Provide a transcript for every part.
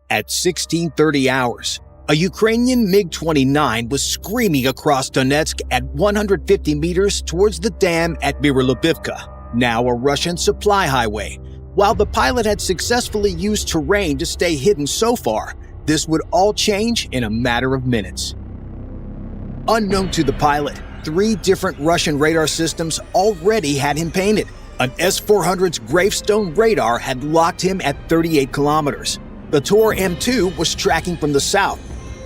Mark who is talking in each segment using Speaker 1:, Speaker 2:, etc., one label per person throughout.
Speaker 1: At 16:30 hours, a Ukrainian MiG-29 was screaming across Donetsk at 150 meters towards the dam at Mirolobivka, now a Russian supply highway. While the pilot had successfully used terrain to stay hidden so far, this would all change in a matter of minutes. Unknown to the pilot, 3 different Russian radar systems already had him painted. An S-400's Gravestone radar had locked him at 38 kilometers. The Tor M2 was tracking from the south,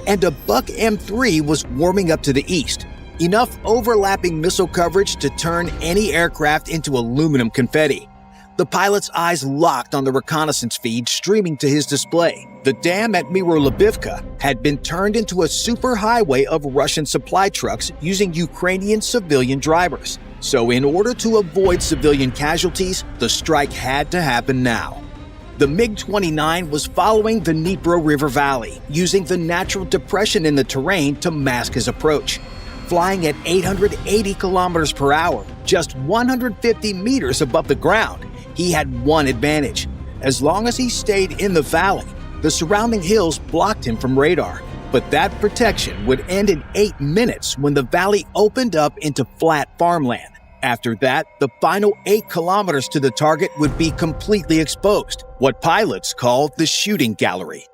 Speaker 1: and a Buk M3 was warming up to the east. Enough overlapping missile coverage to turn any aircraft into aluminum confetti. The pilot's eyes locked on the reconnaissance feed streaming to his display. The dam at Mirolobivka had been turned into a superhighway of Russian supply trucks using Ukrainian civilian drivers. So in order to avoid civilian casualties, the strike had to happen now. The MiG-29 was following the Dnipro River Valley, using the natural depression in the terrain to mask his approach. Flying at 880 kilometers per hour, just 150 meters above the ground, he had one advantage. As long as he stayed in the valley, the surrounding hills blocked him from radar. But that protection would end in 8 minutes when the valley opened up into flat farmland. After that, the final 8 kilometers to the target would be completely exposed, what pilots call the shooting gallery.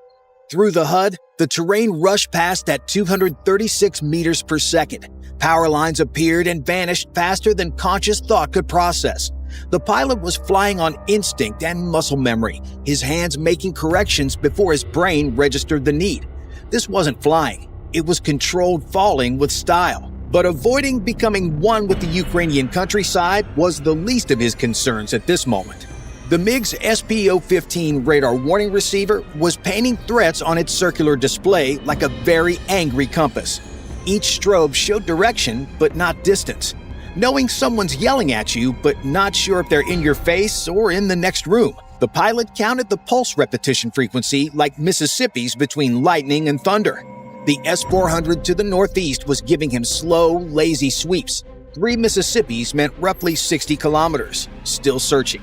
Speaker 1: Through the HUD, the terrain rushed past at 236 meters per second. Power lines appeared and vanished faster than conscious thought could process. The pilot was flying on instinct and muscle memory, his hands making corrections before his brain registered the need. This wasn't flying, it was controlled falling with style. But avoiding becoming one with the Ukrainian countryside was the least of his concerns at this moment. The MiG's SPO-15 radar warning receiver was painting threats on its circular display like a very angry compass. Each strobe showed direction, but not distance. Knowing someone's yelling at you, but not sure if they're in your face or in the next room. The pilot counted the pulse repetition frequency like Mississippi's between lightning and thunder. The S-400 to the northeast was giving him slow, lazy sweeps. 3 Mississippis meant roughly 60 kilometers, still searching.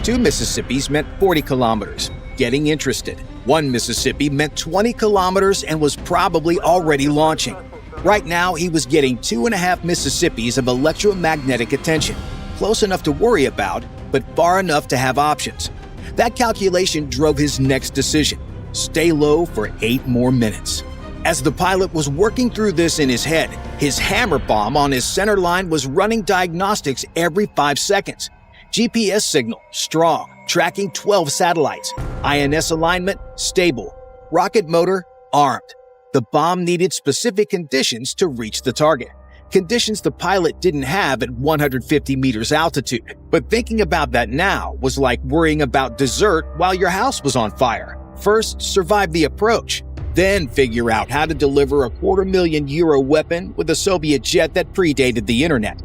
Speaker 1: 2 Mississippis meant 40 kilometers, getting interested. 1 Mississippi meant 20 kilometers and was probably already launching. Right now, he was getting 2.5 Mississippis of electromagnetic attention, close enough to worry about, but far enough to have options. That calculation drove his next decision: stay low for 8 more minutes. As the pilot was working through this in his head, his hammer bomb on his center line was running diagnostics every 5 seconds. GPS signal, strong, tracking 12 satellites. INS alignment, stable. Rocket motor, armed. The bomb needed specific conditions to reach the target. Conditions the pilot didn't have at 150 meters altitude. But thinking about that now was like worrying about dessert while your house was on fire. First, survive the approach. Then figure out how to deliver a €250,000 weapon with a Soviet jet that predated the internet.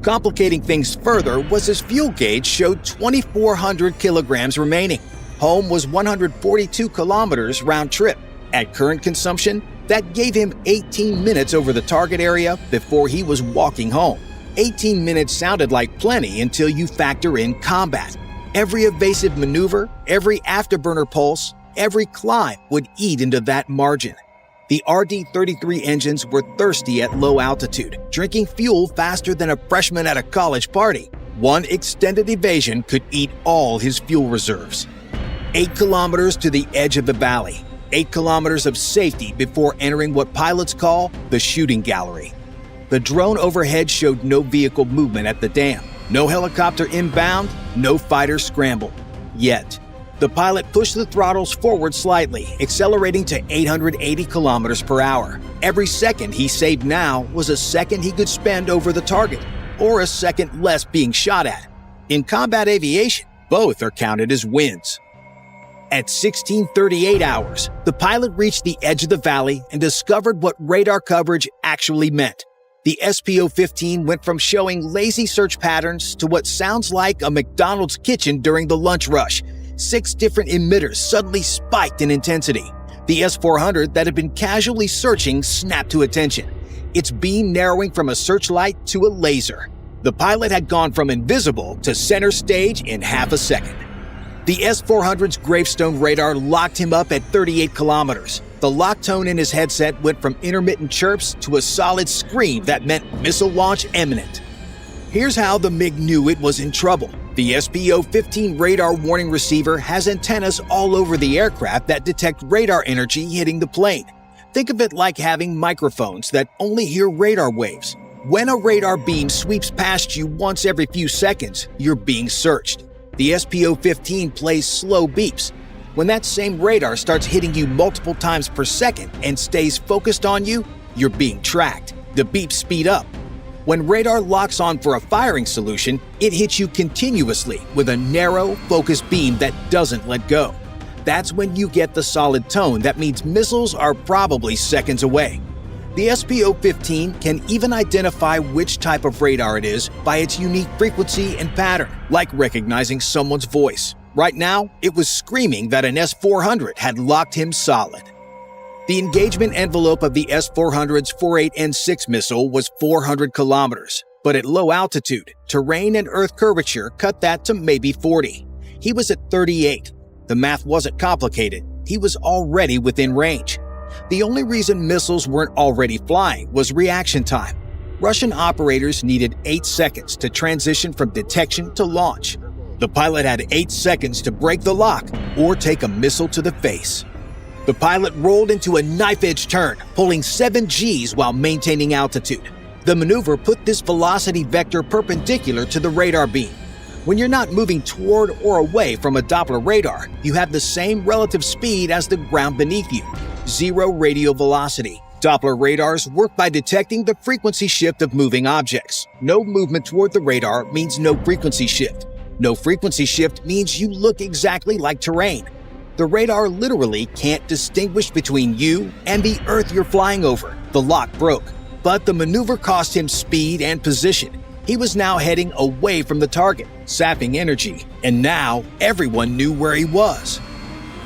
Speaker 1: Complicating things further was his fuel gauge showed 2,400 kilograms remaining. Home was 142 kilometers round trip. At current consumption, that gave him 18 minutes over the target area before he was walking home. 18 minutes sounded like plenty until you factor in combat. Every evasive maneuver, every afterburner pulse, every climb would eat into that margin. The RD-33 engines were thirsty at low altitude, drinking fuel faster than a freshman at a college party. One extended evasion could eat all his fuel reserves. 8 kilometers to the edge of the valley. 8 kilometers of safety before entering what pilots call the shooting gallery. The drone overhead showed no vehicle movement at the dam. No helicopter inbound, no fighter scramble. Yet, the pilot pushed the throttles forward slightly, accelerating to 880 kilometers per hour. Every second he saved now was a second he could spend over the target, or a second less being shot at. In combat aviation, both are counted as wins. At 16:38 hours, the pilot reached the edge of the valley and discovered what radar coverage actually meant. The SPO-15 went from showing lazy search patterns to what sounds like a McDonald's kitchen during the lunch rush. 6 different emitters suddenly spiked in intensity. The S-400 that had been casually searching snapped to attention, its beam narrowing from a searchlight to a laser. The pilot had gone from invisible to center stage in half a second. The S-400's gravestone radar locked him up at 38 kilometers. The lock tone in his headset went from intermittent chirps to a solid scream that meant missile launch imminent. Here's how the MiG knew it was in trouble. The SPO-15 radar warning receiver has antennas all over the aircraft that detect radar energy hitting the plane. Think of it like having microphones that only hear radar waves. When a radar beam sweeps past you once every few seconds, you're being searched. The SPO-15 plays slow beeps. When that same radar starts hitting you multiple times per second and stays focused on you, you're being tracked. The beeps speed up. When radar locks on for a firing solution, it hits you continuously with a narrow, focused beam that doesn't let go. That's when you get the solid tone that means missiles are probably seconds away. The SPO-15 can even identify which type of radar it is by its unique frequency and pattern, like recognizing someone's voice. Right now, it was screaming that an S-400 had locked him solid. The engagement envelope of the S-400's 48N6 missile was 400 kilometers, but at low altitude, terrain and Earth curvature cut that to maybe 40. He was at 38. The math wasn't complicated. He was already within range. The only reason missiles weren't already flying was reaction time. Russian operators needed 8 seconds to transition from detection to launch. The pilot had 8 seconds to break the lock or take a missile to the face. The pilot rolled into a knife-edge turn, pulling 7 Gs while maintaining altitude. The maneuver put this velocity vector perpendicular to the radar beam. When you're not moving toward or away from a Doppler radar, you have the same relative speed as the ground beneath you. 0 radial velocity. Doppler radars work by detecting the frequency shift of moving objects. No movement toward the radar means no frequency shift. No frequency shift means you look exactly like terrain. The radar literally can't distinguish between you and the Earth you're flying over. The lock broke, but the maneuver cost him speed and position. He was now heading away from the target, sapping energy, and now everyone knew where he was.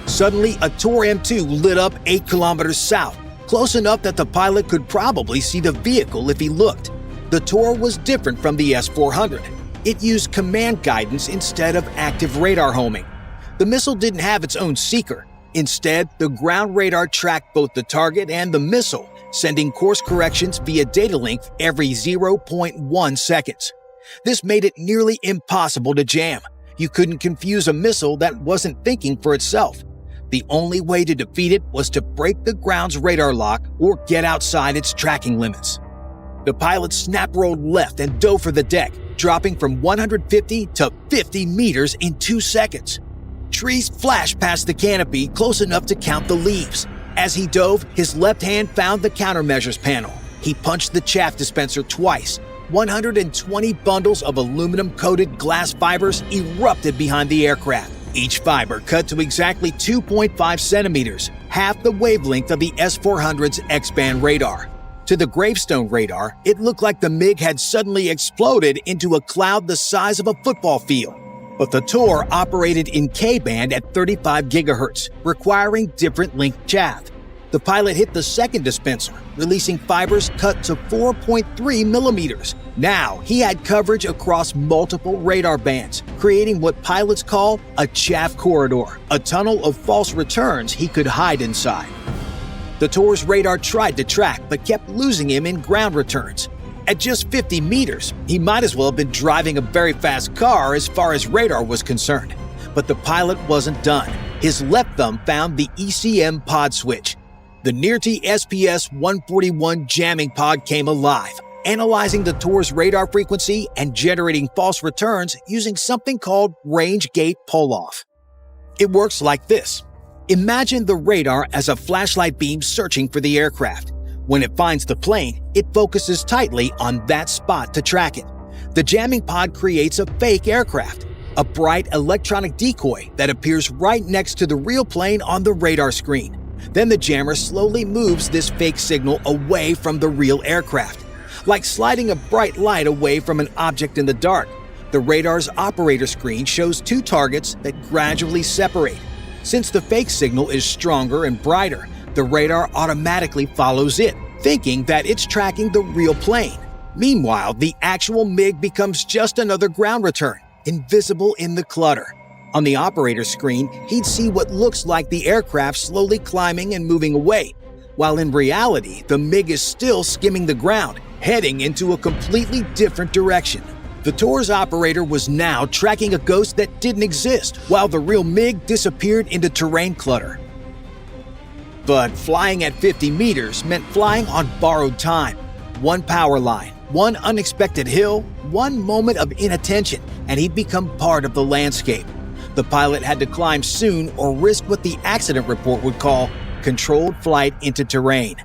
Speaker 1: Suddenly, a Tor M2 lit up 8 kilometers south, close enough that the pilot could probably see the vehicle if he looked. The Tor was different from the S-400. It used command guidance instead of active radar homing. The missile didn't have its own seeker. Instead, the ground radar tracked both the target and the missile, sending course corrections via data link every 0.1 seconds. This made it nearly impossible to jam. You couldn't confuse a missile that wasn't thinking for itself. The only way to defeat it was to break the ground's radar lock or get outside its tracking limits. The pilot snap-rolled left and dove for the deck, dropping from 150 to 50 meters in 2 seconds. Trees flashed past the canopy close enough to count the leaves. As he dove, his left hand found the countermeasures panel. He punched the chaff dispenser twice. 120 bundles of aluminum-coated glass fibers erupted behind the aircraft. Each fiber cut to exactly 2.5 centimeters, half the wavelength of the S-400's X-band radar. To the gravestone radar, it looked like the MiG had suddenly exploded into a cloud the size of a football field. But the Tor operated in K-band at 35 gigahertz, requiring different length chaff. The pilot hit the second dispenser, releasing fibers cut to 4.3 millimeters. Now, he had coverage across multiple radar bands, creating what pilots call a chaff corridor, a tunnel of false returns he could hide inside. The Tor's radar tried to track, but kept losing him in ground returns. At just 50 meters, he might as well have been driving a very fast car as far as radar was concerned. But the pilot wasn't done. His left thumb found the ECM pod switch. The Nearty SPS-141 jamming pod came alive, analyzing the Tor's radar frequency and generating false returns using something called range gate pull-off. It works like this. Imagine the radar as a flashlight beam searching for the aircraft. When it finds the plane, it focuses tightly on that spot to track it. The jamming pod creates a fake aircraft, a bright electronic decoy that appears right next to the real plane on the radar screen. Then the jammer slowly moves this fake signal away from the real aircraft. Like sliding a bright light away from an object in the dark, the radar's operator screen shows 2 targets that gradually separate. Since the fake signal is stronger and brighter, the radar automatically follows it, thinking that it's tracking the real plane. Meanwhile, the actual MiG becomes just another ground return, invisible in the clutter. On the operator screen, he'd see what looks like the aircraft slowly climbing and moving away, while in reality, the MiG is still skimming the ground, heading into a completely different direction. The tour's operator was now tracking a ghost that didn't exist, while the real MiG disappeared into terrain clutter. But flying at 50 meters meant flying on borrowed time. One power line, one unexpected hill, one moment of inattention, and he'd become part of the landscape. The pilot had to climb soon or risk what the accident report would call controlled flight into terrain.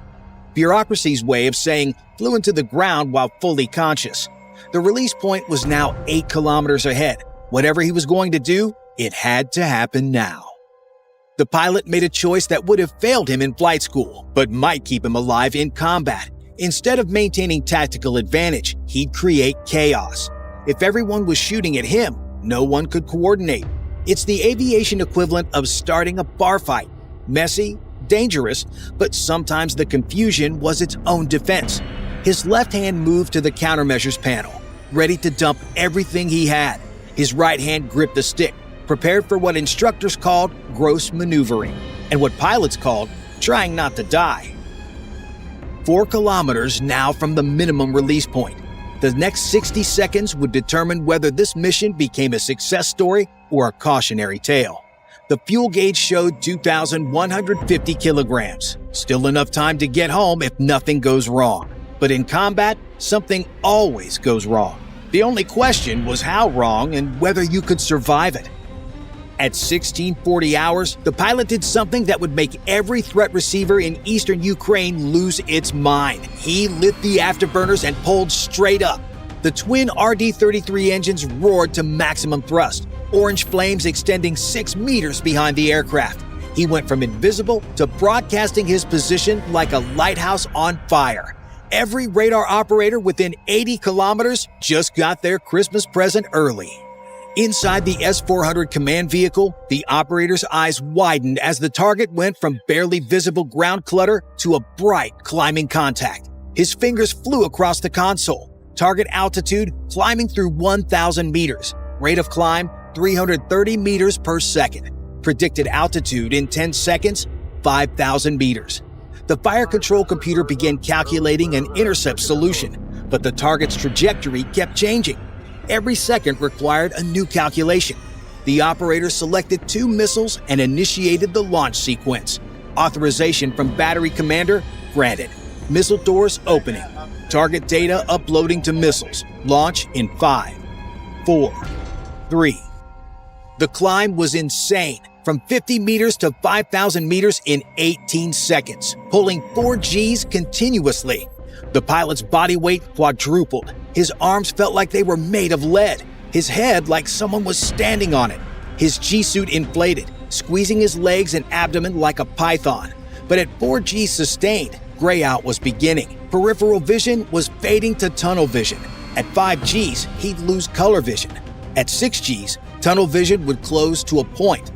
Speaker 1: Bureaucracy's way of saying flew into the ground while fully conscious. The release point was now 8 kilometers ahead. Whatever he was going to do, it had to happen now. The pilot made a choice that would have failed him in flight school, but might keep him alive in combat. Instead of maintaining tactical advantage, he'd create chaos. If everyone was shooting at him, no one could coordinate. It's the aviation equivalent of starting a bar fight. Messy, dangerous, but sometimes the confusion was its own defense. His left hand moved to the countermeasures panel, ready to dump everything he had. His right hand gripped the stick, prepared for what instructors called gross maneuvering, and what pilots called trying not to die. 4 kilometers now from the minimum release point. The next 60 seconds would determine whether this mission became a success story or a cautionary tale. The fuel gauge showed 2,150 kilograms. Still enough time to get home if nothing goes wrong. But in combat, something always goes wrong. The only question was how wrong and whether you could survive it. At 1640 hours, the pilot did something that would make every threat receiver in eastern Ukraine lose its mind. He lit the afterburners and pulled straight up. The twin RD-33 engines roared to maximum thrust, orange flames extending 6 meters behind the aircraft. He went from invisible to broadcasting his position like a lighthouse on fire. Every radar operator within 80 kilometers just got their Christmas present early. Inside the S-400 command vehicle, the operator's eyes widened as the target went from barely visible ground clutter to a bright climbing contact. His fingers flew across the console. Target altitude climbing through 1,000 meters. Rate of climb 330 meters per second. Predicted altitude in 10 seconds, 5,000 meters. The fire control computer began calculating an intercept solution, but the target's trajectory kept changing. Every second required a new calculation. The operator selected 2 missiles and initiated the launch sequence. Authorization from battery commander granted. Missile doors opening. Target data uploading to missiles. Launch in 5, 4, 3. The climb was insane. From 50 meters to 5,000 meters in 18 seconds, pulling 4 Gs continuously. The pilot's body weight quadrupled. His arms felt like they were made of lead. His head like someone was standing on it. His G-suit inflated, squeezing his legs and abdomen like a python. But at 4 Gs sustained, grayout was beginning. Peripheral vision was fading to tunnel vision. At 5 Gs, he'd lose color vision. At 6 Gs, tunnel vision would close to a point.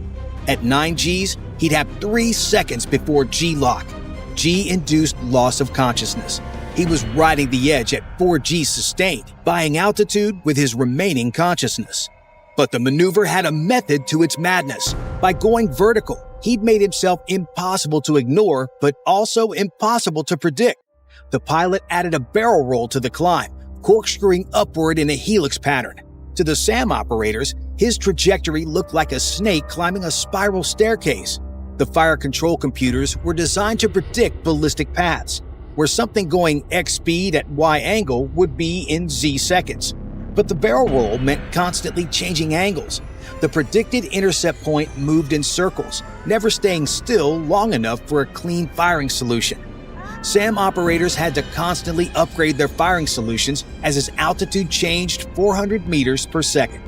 Speaker 1: At 9 Gs, he'd have 3 seconds before G-lock. G-induced loss of consciousness. He was riding the edge at 4 Gs sustained, buying altitude with his remaining consciousness. But the maneuver had a method to its madness. By going vertical, he'd made himself impossible to ignore, but also impossible to predict. The pilot added a barrel roll to the climb, corkscrewing upward in a helix pattern. To the SAM operators, his trajectory looked like a snake climbing a spiral staircase. The fire control computers were designed to predict ballistic paths, where something going X speed at Y angle would be in Z seconds. But the barrel roll meant constantly changing angles. The predicted intercept point moved in circles, never staying still long enough for a clean firing solution. SAM operators had to constantly upgrade their firing solutions as his altitude changed 400 meters per second.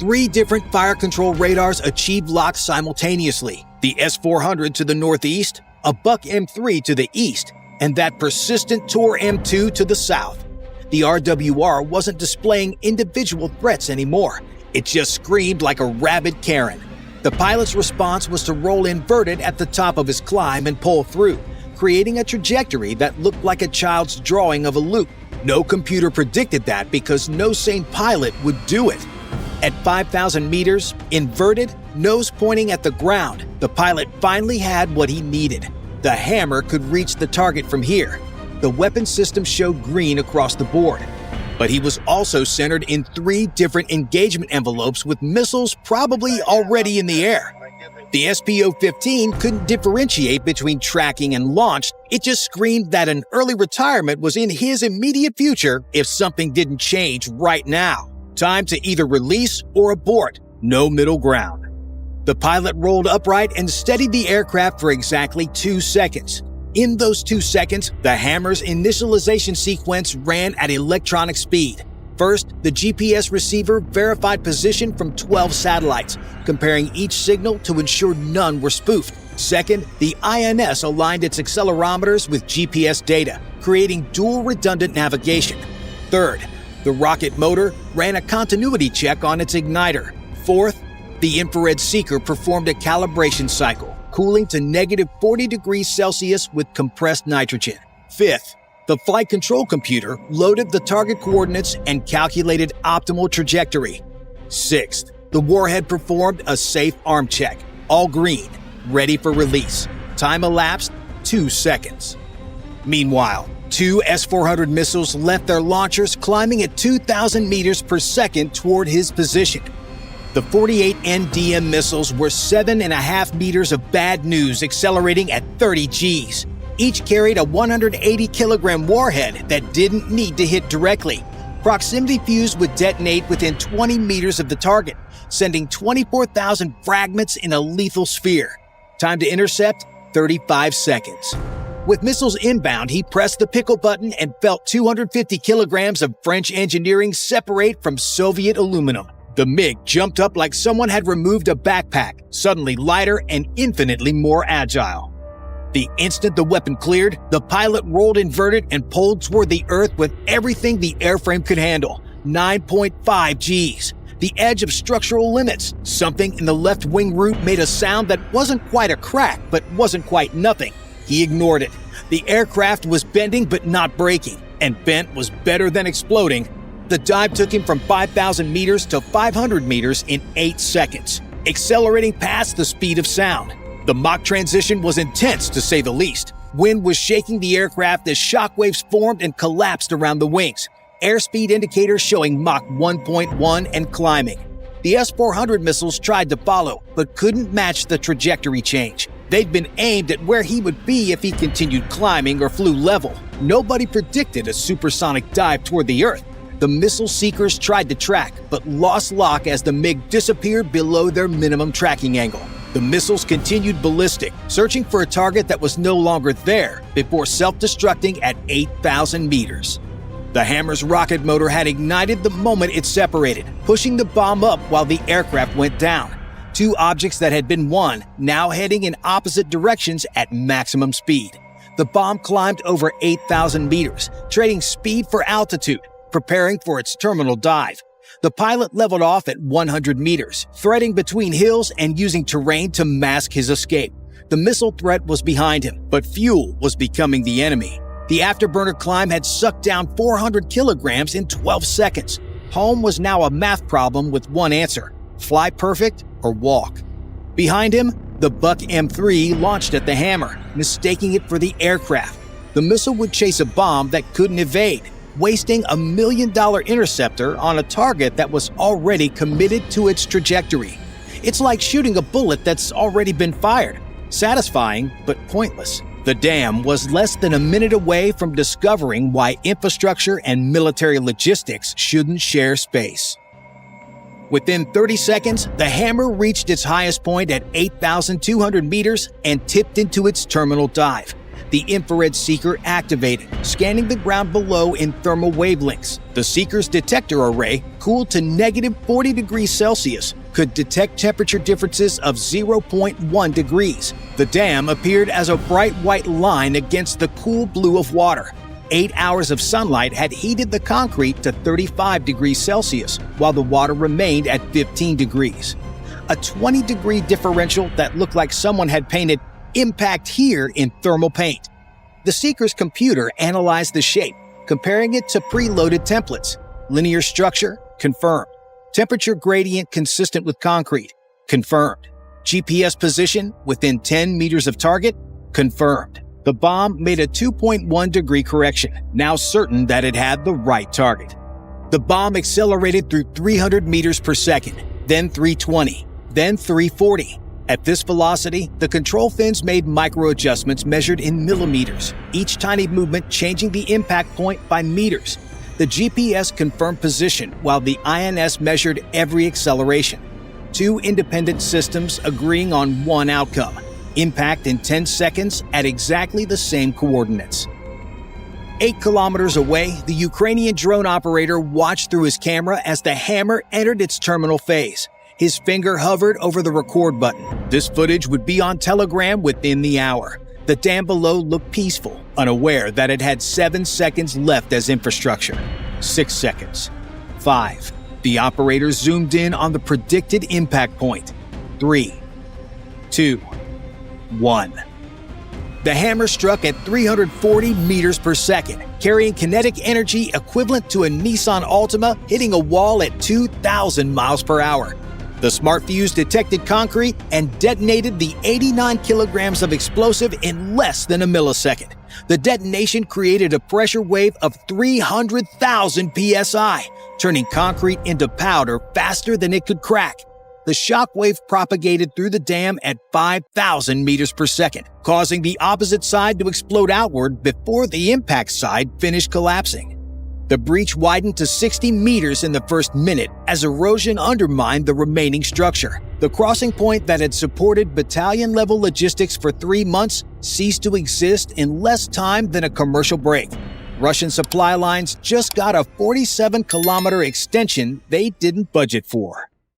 Speaker 1: 3 different fire control radars achieved lock simultaneously. The S-400 to the northeast, a Buck M3 to the east, and that persistent Tor M2 to the south. The RWR wasn't displaying individual threats anymore. It just screamed like a rabid Karen. The pilot's response was to roll inverted at the top of his climb and pull through, creating a trajectory that looked like a child's drawing of a loop. No computer predicted that because no sane pilot would do it. At 5,000 meters, inverted, nose pointing at the ground, the pilot finally had what he needed. The hammer could reach the target from here. The weapon system showed green across the board. But he was also centered in 3 different engagement envelopes with missiles probably already in the air. The SPO-15 couldn't differentiate between tracking and launch. It just screamed that an early retirement was in his immediate future if something didn't change right now. Time to either release or abort. No middle ground. The pilot rolled upright and steadied the aircraft for exactly 2 seconds. In those 2 seconds, the hammer's initialization sequence ran at electronic speed. First, the GPS receiver verified position from 12 satellites, comparing each signal to ensure none were spoofed. Second, the INS aligned its accelerometers with GPS data, creating dual redundant navigation. Third, the rocket motor ran a continuity check on its igniter. Fourth, the infrared seeker performed a calibration cycle, cooling to -40°C with compressed nitrogen. Fifth, the flight control computer loaded the target coordinates and calculated optimal trajectory. Sixth, the warhead performed a safe arm check, all green, ready for release. Time elapsed 2 seconds. Meanwhile, 2 S-400 missiles left their launchers climbing at 2,000 meters per second toward his position. The 48 NDM missiles were 7.5 meters of bad news accelerating at 30 Gs. Each carried a 180-kilogram warhead that didn't need to hit directly. Proximity fuse would detonate within 20 meters of the target, sending 24,000 fragments in a lethal sphere. Time to intercept, 35 seconds. With missiles inbound, he pressed the pickle button and felt 250 kilograms of French engineering separate from Soviet aluminum. The MiG jumped up like someone had removed a backpack, suddenly lighter and infinitely more agile. The instant the weapon cleared, the pilot rolled inverted and pulled toward the Earth with everything the airframe could handle, 9.5 Gs. The edge of structural limits. Something in the left wing root made a sound that wasn't quite a crack, but wasn't quite nothing. He ignored it. The aircraft was bending but not breaking, and bent was better than exploding. The dive took him from 5,000 meters to 500 meters in 8 seconds, accelerating past the speed of sound. The Mach transition was intense, to say the least. Wind was shaking the aircraft as shockwaves formed and collapsed around the wings. Airspeed indicators showing Mach 1.1 and climbing. The S-400 missiles tried to follow, but couldn't match the trajectory change. They'd been aimed at where he would be if he continued climbing or flew level. Nobody predicted a supersonic dive toward the Earth. The missile seekers tried to track, but lost lock as the MiG disappeared below their minimum tracking angle. The missiles continued ballistic, searching for a target that was no longer there before self-destructing at 8,000 meters. The hammer's rocket motor had ignited the moment it separated, pushing the bomb up while the aircraft went down. 2 objects that had been one, now heading in opposite directions at maximum speed. The bomb climbed over 8,000 meters, trading speed for altitude, preparing for its terminal dive. The pilot leveled off at 100 meters, threading between hills and using terrain to mask his escape. The missile threat was behind him, but fuel was becoming the enemy. The afterburner climb had sucked down 400 kilograms in 12 seconds. Home was now a math problem with one answer: fly perfect or walk. Behind him, the Buck M3 launched at the hammer, mistaking it for the aircraft. The missile would chase a bomb that couldn't evade, wasting a $1 million interceptor on a target that was already committed to its trajectory. It's like shooting a bullet that's already been fired. Satisfying, but pointless. The dam was less than a minute away from discovering why infrastructure and military logistics shouldn't share space. Within 30 seconds, the hammer reached its highest point at 8,200 meters and tipped into its terminal dive. The infrared seeker activated, scanning the ground below in thermal wavelengths. The seeker's detector array, cooled to -40°C, could detect temperature differences of 0.1 degrees. The dam appeared as a bright white line against the cool blue of water. 8 hours of sunlight had heated the concrete to 35°C, while the water remained at 15 degrees. A 20-degree differential that looked like someone had painted "Impact here" in thermal paint. The seeker's computer analyzed the shape, comparing it to preloaded templates. Linear structure, confirmed. Temperature gradient consistent with concrete. Confirmed. GPS position within 10 meters of target. Confirmed. The bomb made a 2.1 degree correction, now certain that it had the right target. The bomb accelerated through 300 meters per second, then 320, then 340. At this velocity, the control fins made micro-adjustments measured in millimeters, each tiny movement changing the impact point by meters. The GPS confirmed position while the INS measured every acceleration. Two independent systems agreeing on one outcome: impact in 10 seconds at exactly the same coordinates. 8 kilometers away, the Ukrainian drone operator watched through his camera as the hammer entered its terminal phase. His finger hovered over the record button. This footage would be on Telegram within the hour. The dam below looked peaceful, unaware that it had 7 seconds left as infrastructure. 6 seconds. 5. The operator zoomed in on the predicted impact point. 3, 2, 1. The hammer struck at 340 meters per second, carrying kinetic energy equivalent to a Nissan Altima hitting a wall at 2,000 miles per hour. The smart fuse detected concrete and detonated the 89 kilograms of explosive in less than a millisecond. The detonation created a pressure wave of 300,000 psi, turning concrete into powder faster than it could crack. The shock wave propagated through the dam at 5,000 meters per second, causing the opposite side to explode outward before the impact side finished collapsing. The breach widened to 60 meters in the first minute as erosion undermined the remaining structure. The crossing point that had supported battalion-level logistics for 3 months ceased to exist in less time than a commercial break. Russian supply lines just got a 47-kilometer extension they didn't budget for.